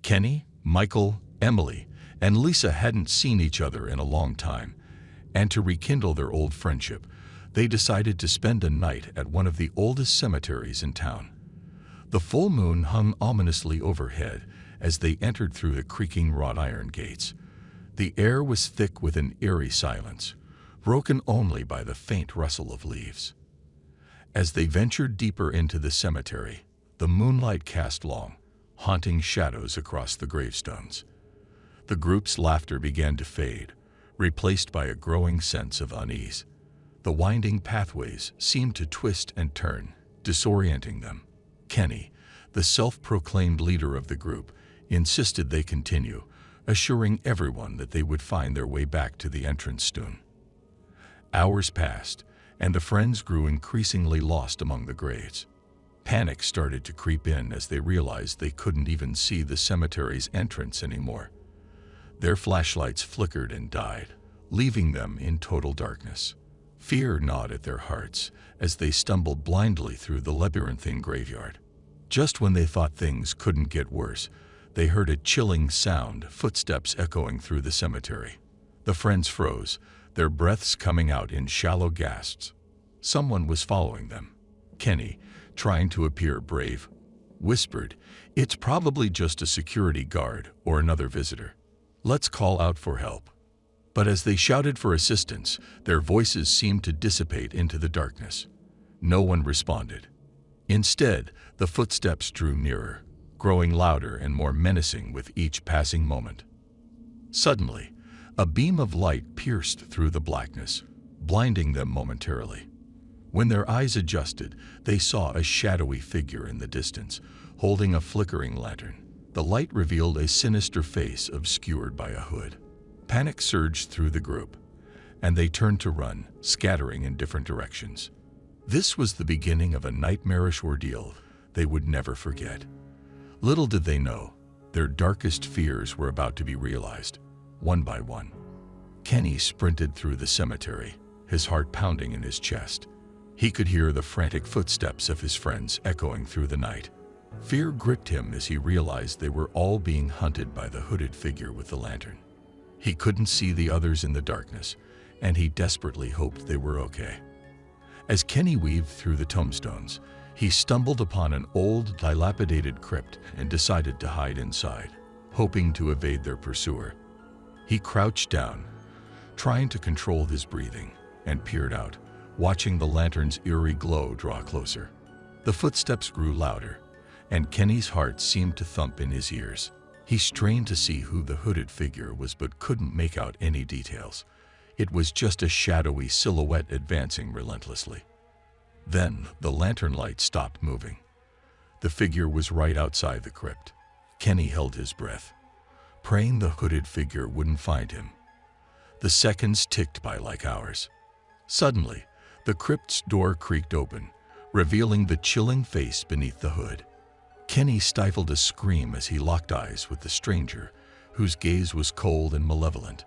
Kenny, Michael, Emily, and Lisa hadn't seen each other in a long time, and to rekindle their old friendship, they decided to spend a night at one of the oldest cemeteries in town. The full moon hung ominously overhead as they entered through the creaking wrought iron gates. The air was thick with an eerie silence, broken only by the faint rustle of leaves. As they ventured deeper into the cemetery, the moonlight cast long, haunting shadows across the gravestones. The group's laughter began to fade, replaced by a growing sense of unease. The winding pathways seemed to twist and turn, disorienting them. Kenny, the self-proclaimed leader of the group, insisted they continue, assuring everyone that they would find their way back to the entrance soon. Hours passed, and the friends grew increasingly lost among the graves. Panic started to creep in as they realized they couldn't even see the cemetery's entrance anymore. Their flashlights flickered and died, leaving them in total darkness. Fear gnawed at their hearts as they stumbled blindly through the labyrinthine graveyard. Just when they thought things couldn't get worse, they heard a chilling sound, footsteps echoing through the cemetery. The friends froze, their breaths coming out in shallow gasps. Someone was following them. Kenny, trying to appear brave, whispered, "It's probably just a security guard or another visitor. Let's call out for help." But as they shouted for assistance, their voices seemed to dissipate into the darkness. No one responded. Instead, the footsteps drew nearer, growing louder and more menacing with each passing moment. Suddenly, a beam of light pierced through the blackness, blinding them momentarily. When their eyes adjusted, they saw a shadowy figure in the distance, holding a flickering lantern. The light revealed a sinister face obscured by a hood. Panic surged through the group, and they turned to run, scattering in different directions. This was the beginning of a nightmarish ordeal they would never forget. Little did they know, their darkest fears were about to be realized, one by one. Kenny sprinted through the cemetery, his heart pounding in his chest. He could hear the frantic footsteps of his friends echoing through the night. Fear gripped him as he realized they were all being hunted by the hooded figure with the lantern. He couldn't see the others in the darkness, and he desperately hoped they were okay. As Kenny weaved through the tombstones, he stumbled upon an old, dilapidated crypt and decided to hide inside, hoping to evade their pursuer. He crouched down, trying to control his breathing, and peered out, watching the lantern's eerie glow draw closer. The footsteps grew louder, and Kenny's heart seemed to thump in his ears. He strained to see who the hooded figure was but couldn't make out any details. It was just a shadowy silhouette advancing relentlessly. Then the lantern light stopped moving. The figure was right outside the crypt. Kenny held his breath, praying the hooded figure wouldn't find him. The seconds ticked by like hours. Suddenly, the crypt's door creaked open, revealing the chilling face beneath the hood. Kenny stifled a scream as he locked eyes with the stranger, whose gaze was cold and malevolent.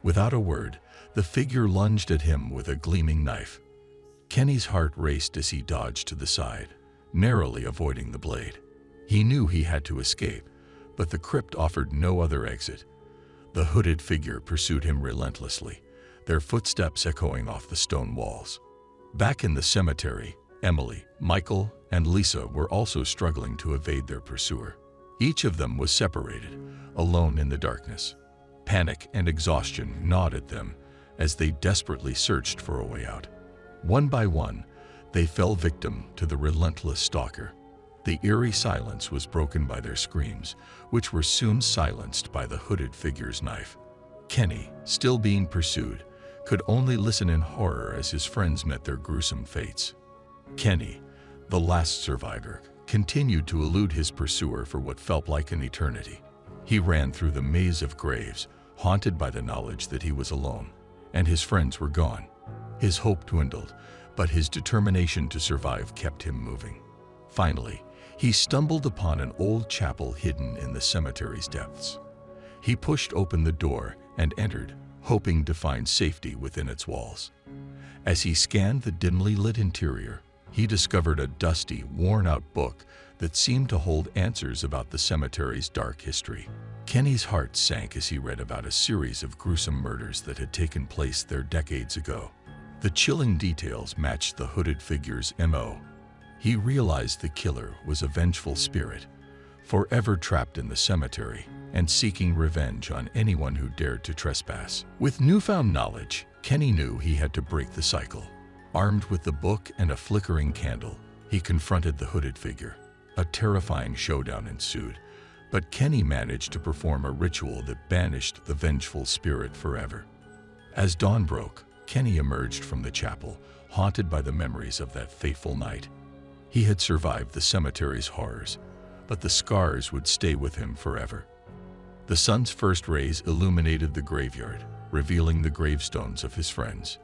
Without a word, the figure lunged at him with a gleaming knife. Kenny's heart raced as he dodged to the side, narrowly avoiding the blade. He knew he had to escape, but the crypt offered no other exit. The hooded figure pursued him relentlessly, their footsteps echoing off the stone walls. Back in the cemetery, Emily, Michael, and Lisa were also struggling to evade their pursuer. Each of them was separated, alone in the darkness. Panic and exhaustion gnawed at them as they desperately searched for a way out. One by one, they fell victim to the relentless stalker. The eerie silence was broken by their screams, which were soon silenced by the hooded figure's knife. Kenny, still being pursued, could only listen in horror as his friends met their gruesome fates. Kenny, the last survivor, continued to elude his pursuer for what felt like an eternity. He ran through the maze of graves, haunted by the knowledge that he was alone, and his friends were gone. His hope dwindled, but his determination to survive kept him moving. Finally, he stumbled upon an old chapel hidden in the cemetery's depths. He pushed open the door and entered, hoping to find safety within its walls. As he scanned the dimly lit interior, he discovered a dusty, worn-out book that seemed to hold answers about the cemetery's dark history. Kenny's heart sank as he read about a series of gruesome murders that had taken place there decades ago. The chilling details matched the hooded figure's MO. He realized the killer was a vengeful spirit, forever trapped in the cemetery and seeking revenge on anyone who dared to trespass. With newfound knowledge, Kenny knew he had to break the cycle. Armed with the book and a flickering candle, he confronted the hooded figure. A terrifying showdown ensued, but Kenny managed to perform a ritual that banished the vengeful spirit forever. As dawn broke, Kenny emerged from the chapel, haunted by the memories of that fateful night. He had survived the cemetery's horrors, but the scars would stay with him forever. The sun's first rays illuminated the graveyard, revealing the gravestones of his friends.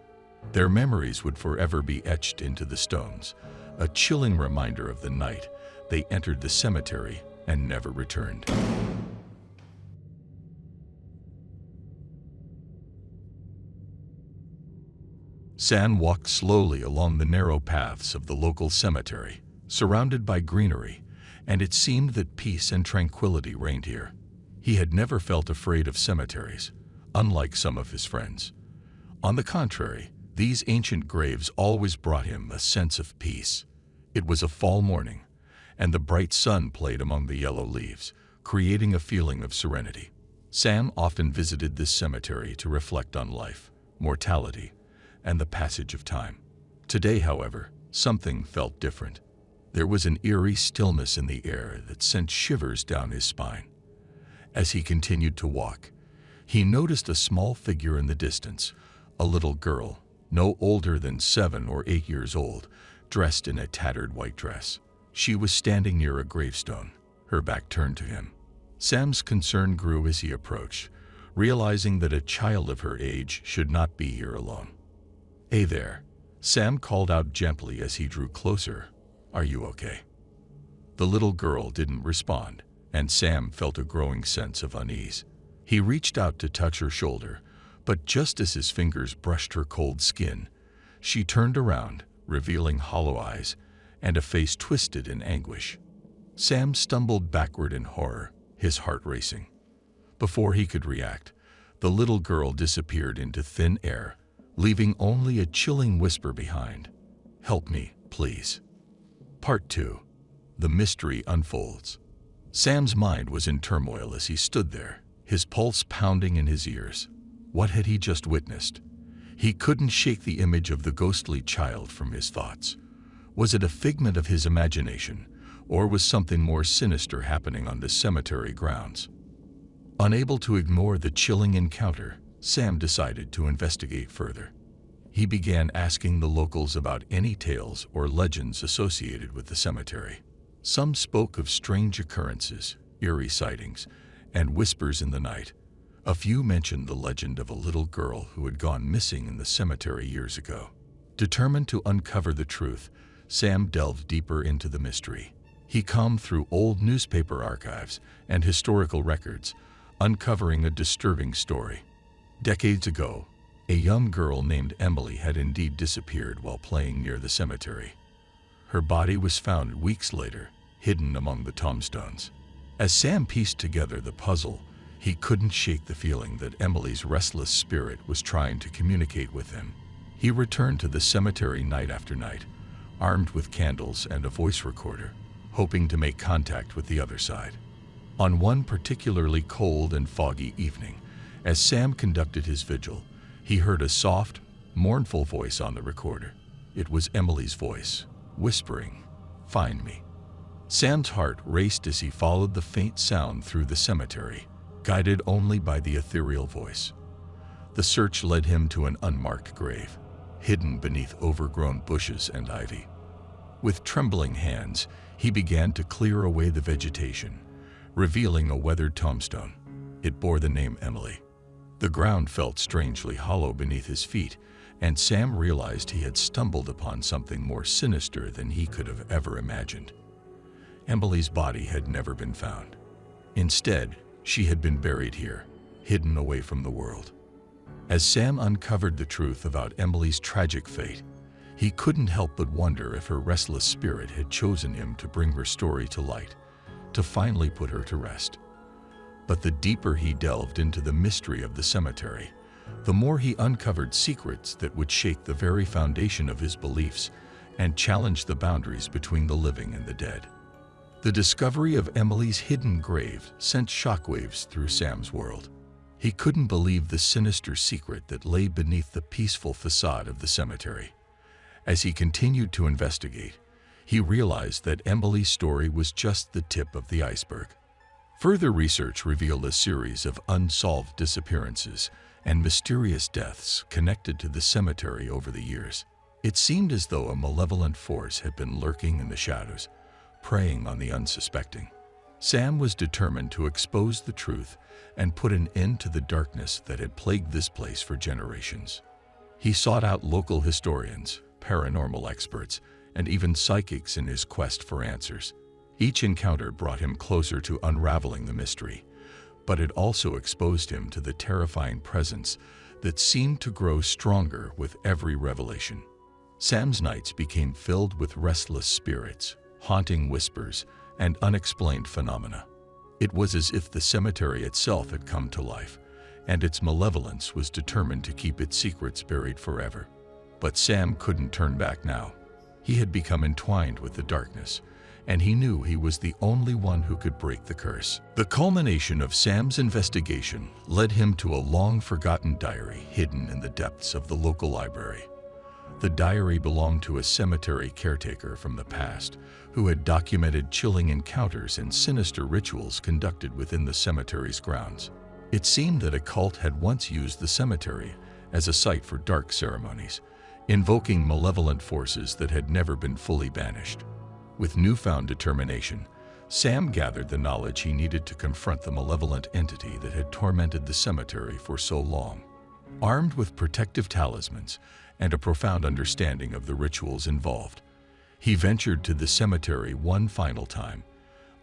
Their memories would forever be etched into the stones, a chilling reminder of the night they entered the cemetery and never returned. Sam walked slowly along the narrow paths of the local cemetery, surrounded by greenery, and it seemed that peace and tranquility reigned here. He had never felt afraid of cemeteries, unlike some of his friends. On the contrary, these ancient graves always brought him a sense of peace. It was a fall morning, and the bright sun played among the yellow leaves, creating a feeling of serenity. Sam often visited this cemetery to reflect on life, mortality, and the passage of time. Today, however, something felt different. There was an eerie stillness in the air that sent shivers down his spine. As he continued to walk, he noticed a small figure in the distance, a little girl, no older than 7 or 8 years old, dressed in a tattered white dress. She was standing near a gravestone, her back turned to him. Sam's concern grew as he approached, realizing that a child of her age should not be here alone. "Hey there," Sam called out gently as he drew closer. "Are you okay?" The little girl didn't respond, and Sam felt a growing sense of unease. He reached out to touch her shoulder, but just as his fingers brushed her cold skin, she turned around, revealing hollow eyes and a face twisted in anguish. Sam stumbled backward in horror, his heart racing. Before he could react, the little girl disappeared into thin air, leaving only a chilling whisper behind. "Help me, please." Part 2. The mystery unfolds. Sam's mind was in turmoil as he stood there, his pulse pounding in his ears. What had he just witnessed? He couldn't shake the image of the ghostly child from his thoughts. Was it a figment of his imagination, or was something more sinister happening on the cemetery grounds? Unable to ignore the chilling encounter, Sam decided to investigate further. He began asking the locals about any tales or legends associated with the cemetery. Some spoke of strange occurrences, eerie sightings, and whispers in the night. A few mentioned the legend of a little girl who had gone missing in the cemetery years ago. Determined to uncover the truth, Sam delved deeper into the mystery. He combed through old newspaper archives and historical records, uncovering a disturbing story. Decades ago, a young girl named Emily had indeed disappeared while playing near the cemetery. Her body was found weeks later, hidden among the tombstones. As Sam pieced together the puzzle, he couldn't shake the feeling that Emily's restless spirit was trying to communicate with him. He returned to the cemetery night after night, armed with candles and a voice recorder, hoping to make contact with the other side. On one particularly cold and foggy evening, as Sam conducted his vigil, he heard a soft, mournful voice on the recorder. It was Emily's voice, whispering, "Find me." Sam's heart raced as he followed the faint sound through the cemetery, guided only by the ethereal voice. The search led him to an unmarked grave, hidden beneath overgrown bushes and ivy. With trembling hands, he began to clear away the vegetation, revealing a weathered tombstone. It bore the name Emily. The ground felt strangely hollow beneath his feet, and Sam realized he had stumbled upon something more sinister than he could have ever imagined. Emily's body had never been found. Instead, she had been buried here, hidden away from the world. As Sam uncovered the truth about Emily's tragic fate, He couldn't help but wonder if her restless spirit had chosen him to bring her story to light, to finally put her to rest. But the deeper he delved into the mystery of the cemetery, the more he uncovered secrets that would shake the very foundation of his beliefs and challenge the boundaries between the living and the dead. The discovery of Emily's hidden grave sent shockwaves through Sam's world. He couldn't believe the sinister secret that lay beneath the peaceful facade of the cemetery. As he continued to investigate, he realized that Emily's story was just the tip of the iceberg. Further research revealed a series of unsolved disappearances and mysterious deaths connected to the cemetery over the years. It seemed as though a malevolent force had been lurking in the shadows, preying on the unsuspecting. Sam was determined to expose the truth and put an end to the darkness that had plagued this place for generations. He sought out local historians, paranormal experts, and even psychics in his quest for answers. Each encounter brought him closer to unraveling the mystery, but it also exposed him to the terrifying presence that seemed to grow stronger with every revelation. Sam's nights became filled with restless spirits, haunting whispers, and unexplained phenomena. It was as if the cemetery itself had come to life, and its malevolence was determined to keep its secrets buried forever. But Sam couldn't turn back now. He had become entwined with the darkness, and he knew he was the only one who could break the curse. The culmination of Sam's investigation led him to a long-forgotten diary hidden in the depths of the local library. The diary belonged to a cemetery caretaker from the past who had documented chilling encounters and sinister rituals conducted within the cemetery's grounds. It seemed that a cult had once used the cemetery as a site for dark ceremonies, invoking malevolent forces that had never been fully banished. With newfound determination, Sam gathered the knowledge he needed to confront the malevolent entity that had tormented the cemetery for so long. Armed with protective talismans and a profound understanding of the rituals involved, he ventured to the cemetery one final time,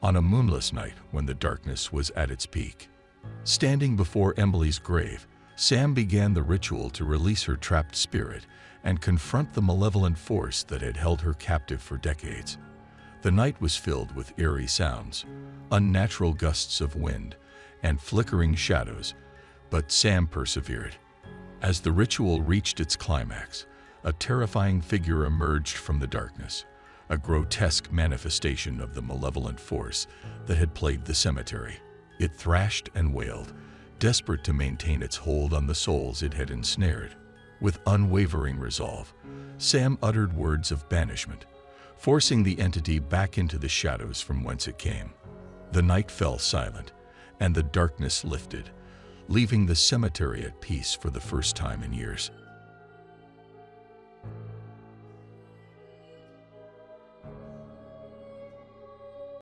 on a moonless night when the darkness was at its peak. Standing before Emily's grave, Sam began the ritual to release her trapped spirit and confront the malevolent force that had held her captive for decades. The night was filled with eerie sounds, unnatural gusts of wind, and flickering shadows, but Sam persevered. As the ritual reached its climax, a terrifying figure emerged from the darkness, a grotesque manifestation of the malevolent force that had plagued the cemetery. It thrashed and wailed, desperate to maintain its hold on the souls it had ensnared. With unwavering resolve, Sam uttered words of banishment, forcing the entity back into the shadows from whence it came. The night fell silent, and the darkness lifted, leaving the cemetery at peace for the first time in years.